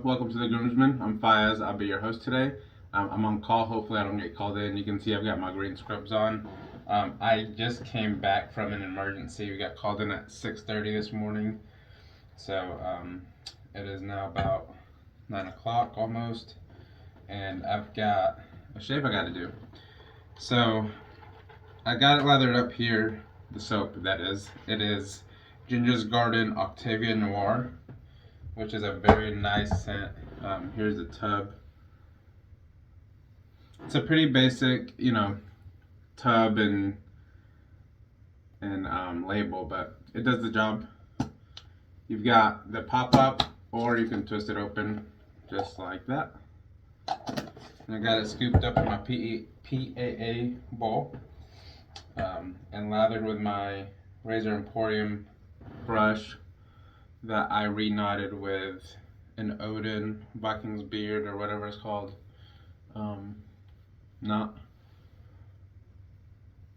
welcome to the Groomsman. I'm Fayiz. I'll be your host today. I'm on call. Hopefully, I don't get called in. You can see I've got my green scrubs on. I just came back from an emergency. We got called in at 6:30 this morning, so it is now about 9 o'clock almost, and I've got a shave I got to do. So I got it lathered up here. The soap, that is. It is Ginger's Garden Octavia Noir, which is a very nice scent. Here's the tub. It's a pretty basic, tub and label, but it does the job. You've got the pop-up, or you can twist it open just like that. And I got it scooped up in my PAA bowl and lathered with my Razor Emporium brush that I reknotted with an Odin Viking's beard or whatever it's called. Not.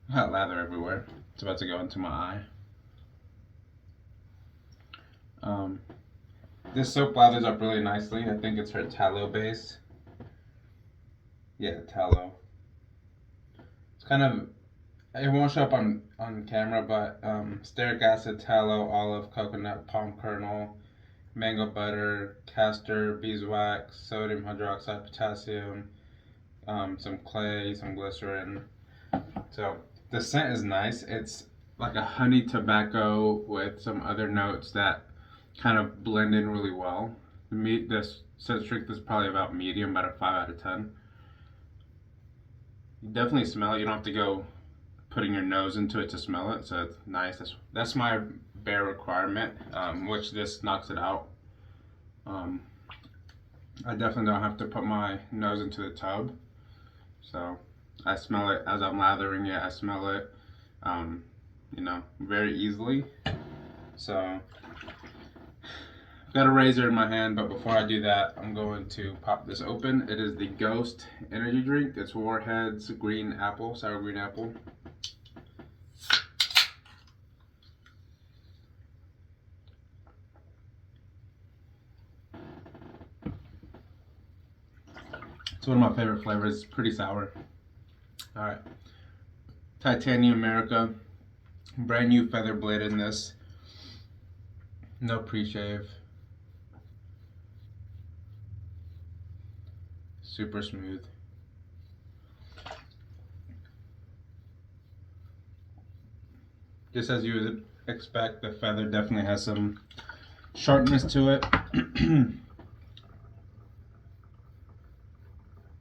I got lather everywhere. It's about to go into my eye. This soap lathers up really nicely. I think it's her tallow base. Yeah, tallow. It's kind of, it won't show up on camera, but stearic acid, tallow, olive, coconut, palm kernel, mango butter, castor, beeswax, sodium hydroxide, potassium, some clay, some glycerin. So the scent is nice. It's like a honey tobacco with some other notes that kind of blend in really well. This scent strength is probably about medium, about a 5 out of 10. You definitely smell it. You don't have to go putting your nose into it to smell it, so it's nice. That's my bare requirement, which this knocks it out. I definitely don't have to put my nose into the tub, so I smell it as I'm lathering it. I smell it, very easily. So I've got a razor in my hand, but before I do that, I'm going to pop this open. It is the Ghost energy drink. It's Warhead's green apple, sour green apple. It's one of my favorite flavors. It's pretty sour. Alright. Titanium Merica. Brand new feather blade in this. No pre-shave. Super smooth. Just as you would expect, the feather definitely has some sharpness to it.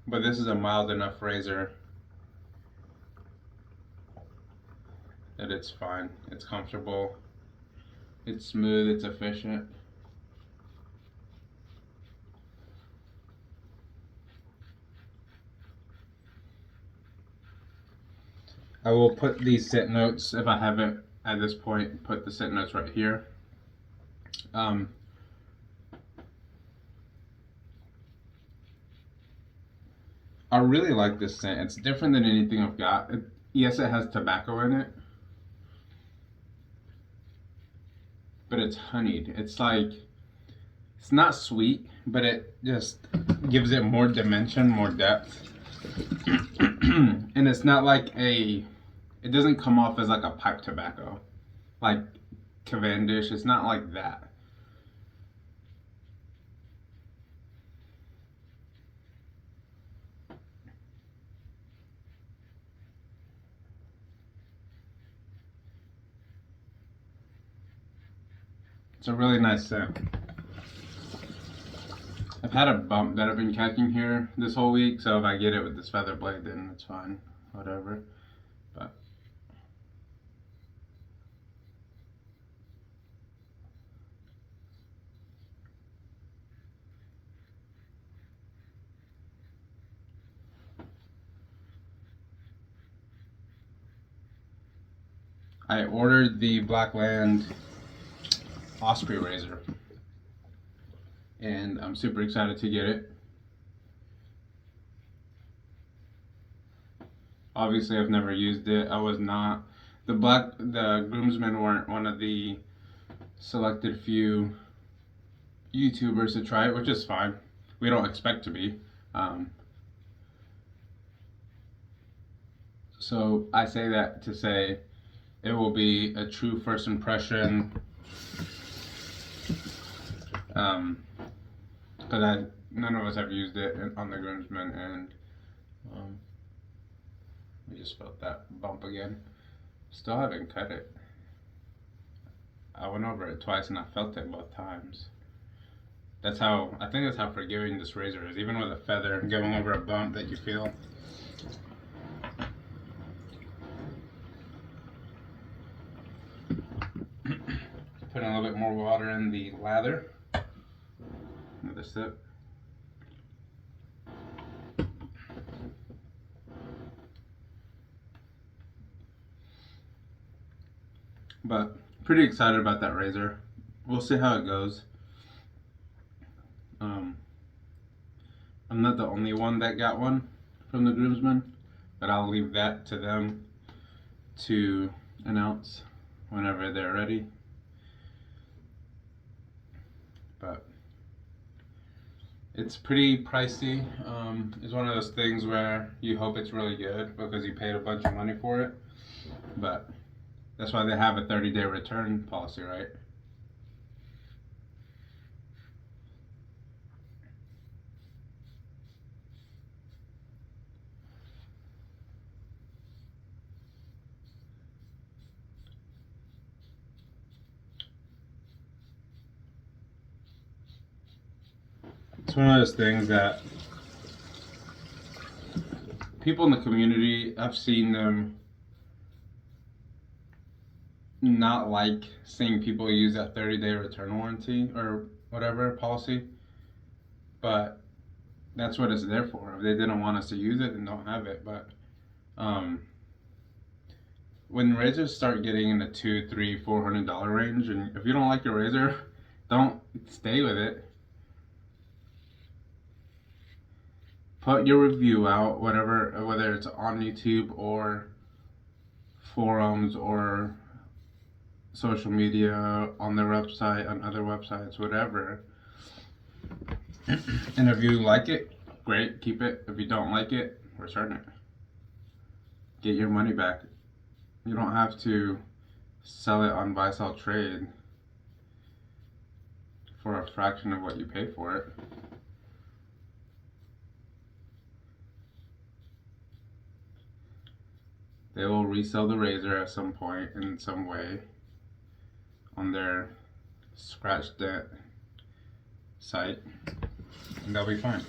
But this is a mild enough razor that it's fine. It's comfortable. It's smooth. It's efficient. I will put these scent notes, if I haven't at this point, put the scent notes right here. I really like this scent. It's different than anything I've got. Yes, it has tobacco in it, but it's honeyed. It's not sweet, but it just gives it more dimension, more depth. And it's not like it doesn't come off as like a pipe tobacco, like Cavendish. It's not like that. It's a really nice scent. I've had a bump that I've been catching here this whole week, so if I get it with this feather blade, then it's fine. Whatever. But I ordered the Blackland Osprey razor, and I'm super excited to get it. Obviously, I've never used it. I was not. The groomsmen weren't one of the selected few YouTubers to try it, which is fine. We don't expect to be. So I say that to say it will be a true first impression. Because none of us have used it on the groomsmen, and we just felt that bump again. Still haven't cut it. I went over it twice and I felt it both times. I think that's how forgiving this razor is. Even with a feather, going over a bump that you feel. Putting a little bit more water in the lather. Another sip. But pretty excited about that razor. We'll see how it goes. I'm not the only one that got one from the groomsmen, but I'll leave that to them to announce whenever they're ready. But it's pretty pricey. It's one of those things where you hope it's really good because you paid a bunch of money for it. But that's why they have a 30-day return policy, right? It's one of those things that people in the community, I've seen them not like seeing people use that 30-day return warranty or whatever policy, but that's what it's there for. If they didn't want us to use it, then don't have it. But when razors start getting in the $200, $300, $400 range, and if you don't like your razor, don't stay with it. Put your review out, whether it's on YouTube or forums or social media, on their website, on other websites, whatever. And if you like it, great, keep it. If you don't like it, return it. Get your money back. You don't have to sell it on buy sell trade for a fraction of what you pay for it. They will resell the razor at some point in some way on their scratch dent site, and they'll be fine.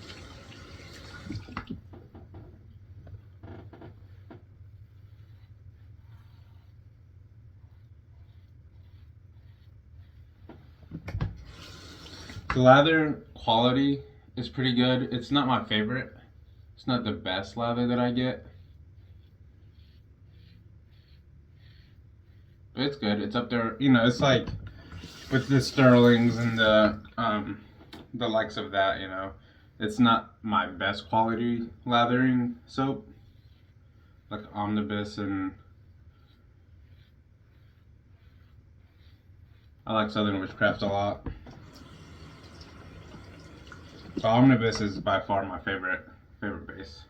The lather quality is pretty good. It's not my favorite. It's not the best lather that I get. But it's good. It's up there. You know, it's like with the Sterlings and the likes of that, you know. It's not my best quality lathering soap. Like Omnibus, and I like Southern Witchcraft a lot. So Omnibus is by far my favorite base.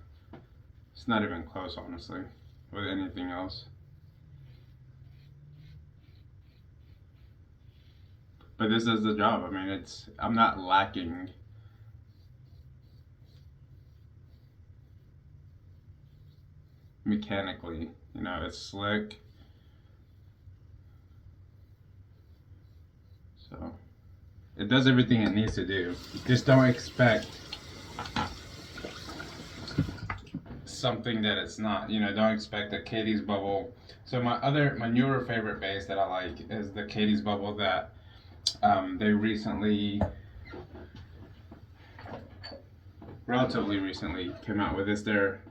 It's not even close, honestly, with anything else. But this is the job. I mean, I'm not lacking. Mechanically, you know, it's slick. So it does everything it needs to do. Just don't expect something that it's not. You know, don't expect a Katie's Bubble. So my newer favorite base that I like is the Katie's Bubble that they relatively recently came out with. This their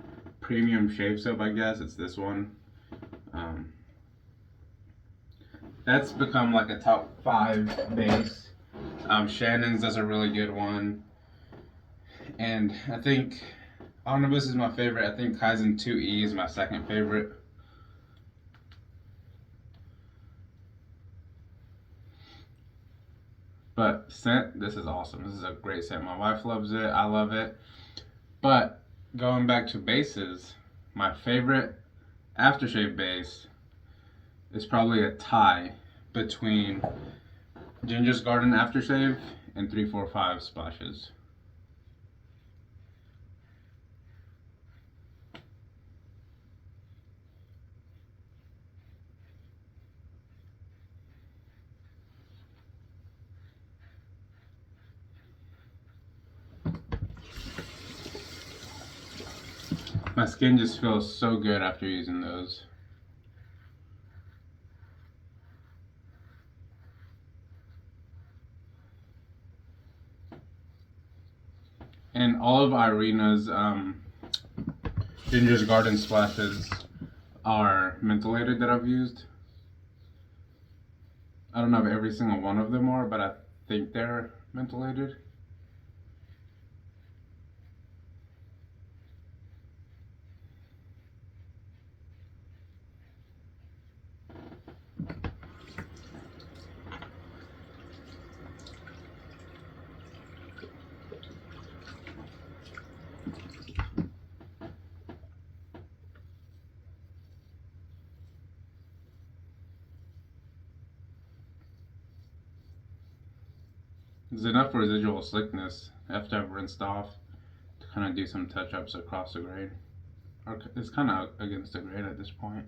premium shave soap, I guess. It's this one. That's become like a top 5 base. Shannon's does a really good one, and I think Omnibus is my favorite. I think Kaizen 2E is my second favorite. But scent, this is awesome. This is a great scent. My wife loves it. I love it. But going back to bases, my favorite aftershave base is probably a tie between Ginger's Garden aftershave and 345 splashes. My skin just feels so good after using those. And all of Irina's Ginger's Garden splashes are mentholated that I've used. I don't know if every single one of them are, but I think they're mentholated. There's enough residual slickness after I've rinsed off to kind of do some touch-ups across the grain. Or it's kind of against the grain at this point.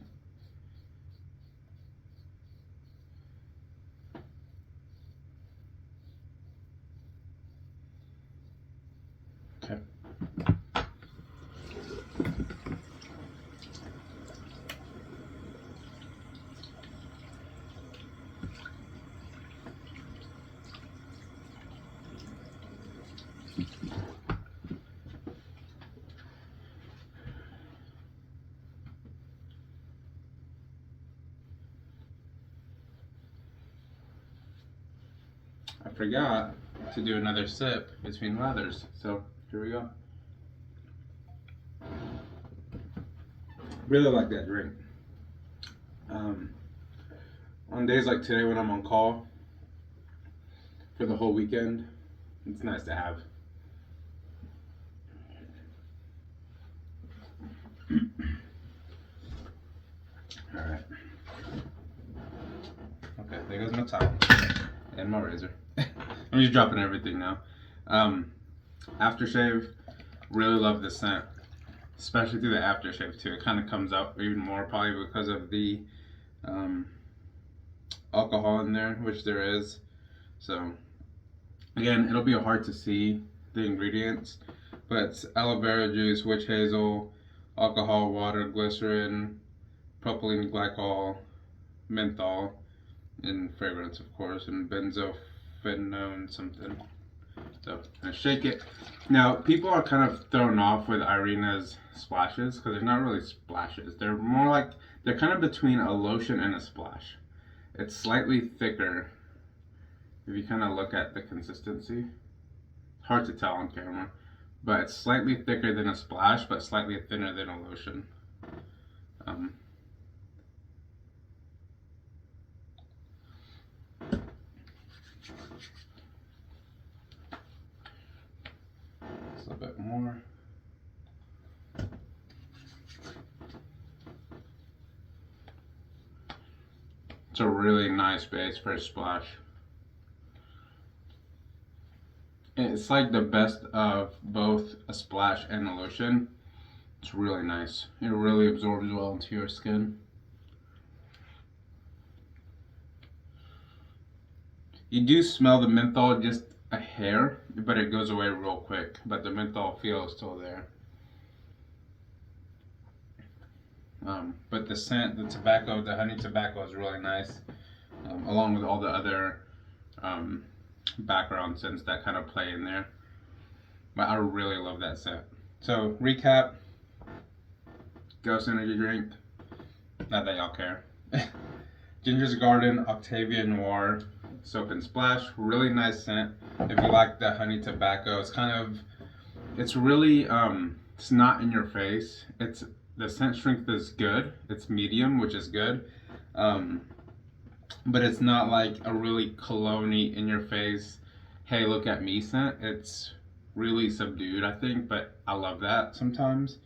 Okay. I forgot to do another sip between lathers, so here we go. Really like that drink. On days like today when I'm on call for the whole weekend, it's nice to have. Alright. Okay, there goes my towel and my razor. I'm just dropping everything now. Aftershave, really love the scent, especially through the aftershave too. It kind of comes out even more probably because of the alcohol in there, which there is. So again, it'll be hard to see the ingredients, but it's aloe vera juice, witch hazel, alcohol, water, glycerin, propylene glycol, menthol, and fragrance of course, and benzophenone something. So I'm gonna shake it. Now people are kind of thrown off with Irina's splashes because they're not really splashes. They're more like, they're kind of between a lotion and a splash. It's slightly thicker if you kind of look at the consistency. It's hard to tell on camera, but it's slightly thicker than a splash, but slightly thinner than a lotion. Just a bit more. It's a really nice base for a splash. It's like the best of both a splash and a lotion. It's really nice. It really absorbs well into your skin. You do smell the menthol just a hair, but it goes away real quick. But the menthol feel is still there. But the scent, the tobacco, the honey tobacco is really nice, along with all the other background scents that kind of play in there. But I really love that scent. So recap, Ghost Energy drink, not that y'all care. Ginger's Garden, Octavia Noir, Soap and Splash, really nice scent. If you like the honey tobacco, it's kind of, it's really, it's not in your face. The scent strength is good. It's medium, which is good. but it's not like a really cologne-y in your face, hey look at me scent. It's really subdued, I think, but I love that sometimes.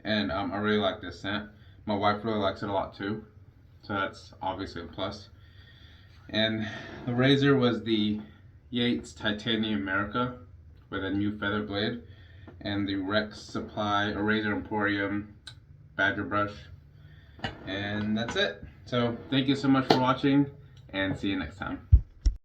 And I really like this scent. My wife really likes it a lot too, so that's obviously a plus. And the razor was the Yates Titanium Merica with a new feather blade, and the Rex Supply Razor Emporium Badger brush. And that's it. So thank you so much for watching, and see you next time.